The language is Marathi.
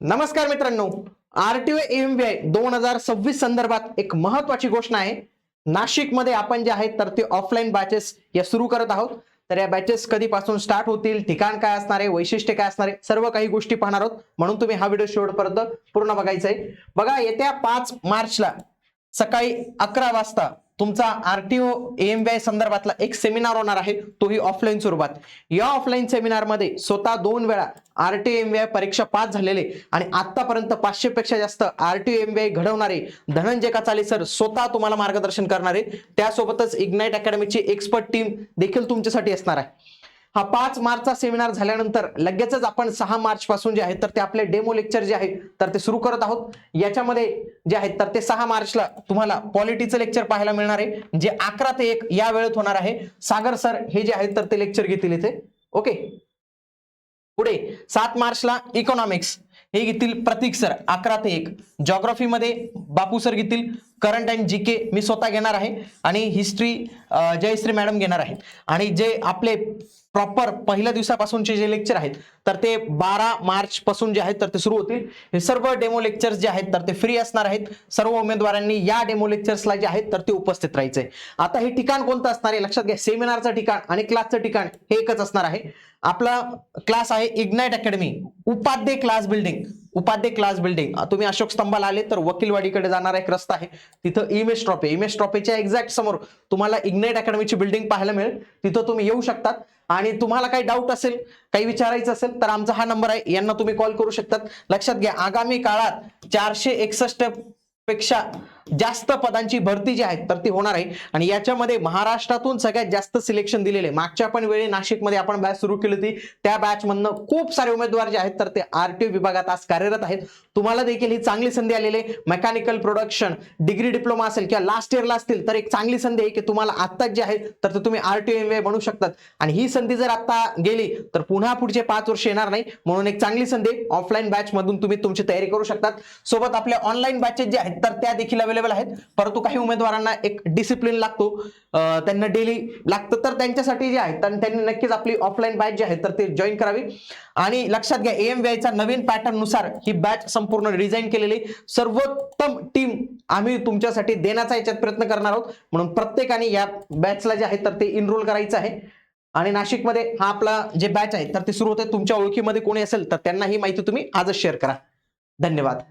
नमस्कार मित्रांनो, आरटीओ एएमव्हीआय 2026 संदर्भात एक महत्वाची घोषणा आहे. नाशिकमध्ये आपण जे आहेत तर ते ऑफलाईन बॅचेस या सुरू करत आहोत. तर या बॅचेस कधीपासून स्टार्ट होतील, ठिकाण काय असणार आहे, वैशिष्ट्य काय असणार आहे, सर्व काही गोष्टी पाहणार आहोत. म्हणून तुम्ही हा व्हिडिओ शेवटपर्यंत पूर्ण बघायचा आहे. बघा, येत्या 5 मार्चला सकाळी 11 वाजता तुमचा आरटीओ एएमव्हीआय संदर्भातला एक सेमिनार होणार आहे, तोही ऑफलाईन स्वरूपात. या ऑफलाईन सेमिनारमध्ये स्वतः 2 वेळा आरटीओ एएमव्हीआय परीक्षा पास झालेले आणि आतापर्यंत 500 पेक्षा जास्त आरटीओ एएमव्हीआय घडवणारे धनंजय कचाले सर स्वतः तुम्हाला मार्गदर्शन करणार आहेत. त्यासोबतच इग्नाइट अकॅडमीची एक्सपर्ट टीम देखील तुमच्यासाठी असणार आहे. हा 5 मार्चचा सेमिनार झाल्यानंतर लगेचच आपण 6 मार्च पासून जे आहे तर ते आपले डेमो लेक्चर जे आहेत तर ते सुरू करत आहोत. याच्यामध्ये जे आहेत तर ते 6 मार्चला तुम्हाला पॉलिटीचं लेक्चर पाहायला मिळणार आहे, जे 11 ते 1 या वेळेत होणार आहे. सागर सर हे जे आहेत तर ते लेक्चर घेतील इथे. ओके, पुढे 7 मार्चला इकॉनॉमिक्स हे घेतील प्रतीक सर 11 ते 1. जॉग्राफीमध्ये बापू सर घेतील. करंट अँड जीके मी स्वतः घेणार आहे आणि हिस्ट्री जयश्री मॅडम घेणार आहेत. आणि जे आपले प्रॉपर पहिल्या दिवसापासूनचे जे लेक्चर आहेत तर ते 12 मार्च पासून जे आहेत तर ते सुरू होतील. हे सर्व डेमो लेक्चर्स जे आहेत तर ते फ्री असणार आहेत. सर्व उमेदवारांनी या डेमो लेक्चर्सला जे आहेत तर ते उपस्थित राहायचंय. आता हे ठिकाण कोणतं असणार आहे लक्षात घ्या. सेमिनारचं ठिकाण आणि क्लासचं ठिकाण हे एकच असणार आहे. आपला क्लास आहे ignite academy, Upadhye class building. Upadhye class building तुम्ही अशोक स्तंभाला आले तर वकीलवाडीकडे जाणारा एक रस्ता आहे, तिथं इमेज ट्रॉफी, इमेज ट्रॉफीच्या एक्झॅक्ट समोर तुम्हाला इग्नाइट अकॅडमीची बिल्डिंग पाहायला मिळेल. तिथं तुम्ही येऊ शकतात. आणि तुम्हाला काही डाऊट असेल, काही विचारायचं असेल तर आमचा हा नंबर आहे, यांना तुम्ही कॉल करू शकतात. लक्षात घ्या, आगामी काळात 461 पेक्षा जास्त पदांची भरती जी आहे तर ती होणार आहे. आणि याच्यामध्ये महाराष्ट्रातून सगळ्यात जास्त सिलेक्शन दिलेले, मागच्या पण वेळी नाशिकमध्ये आपण बॅच सुरू केली होती, त्या बॅच मधनं खूप सारे उमेदवार जे आहेत तर ते आरटीओ विभागात आज कार्यरत आहेत. तुम्हाला देखील ही चांगली संधी आलेली आहे. मेकॅनिकल प्रोडक्शन डिग्री डिप्लोमा असेल किंवा लास्ट इयरला असतील तर एक चांगली संधी आहे की तुम्हाला आत्ताच जे आहे तर तुम्ही आरटीओ एएमव्हीआय बनू शकतात. आणि ही संधी जर आता गेली तर पुन्हा पुढचे 5 वर्ष येणार नाही. म्हणून एक चांगली संधी, ऑफलाईन बॅच मधून तुम्ही तुमची तयारी करू शकतात. सोबत आपल्या ऑनलाईन बॅचेस जे आहेत तर त्या देखील अवेलेबल आहेत. परंतु काही उमेदवारांना एक डिसिप्लिन लागतो, त्यांना डेली लागतं, तर त्यांच्यासाठी जे आहे तर त्यांनी नक्कीच आपली ऑफलाईन बॅच जी आहे तर ते जॉईन करावी. आणि लक्षात घ्या, एएमव्हीआयचा नवीन पॅटर्न नुसार ही बॅच संपूर्ण डिझाईन केलेली सर्वोत्तम टीम आम्ही तुमच्यासाठी देण्याचा याच्यात प्रयत्न करणार आहोत. म्हणून प्रत्येकाने या बॅचला जे आहे तर ते इनरोल करायचं आहे. आणि नाशिकमध्ये हा आपला जे बॅच आहे तर ते सुरू होते. तुमच्या ओळखीमध्ये कोणी असेल तर त्यांना ही माहिती तुम्ही आजच शेअर करा. धन्यवाद.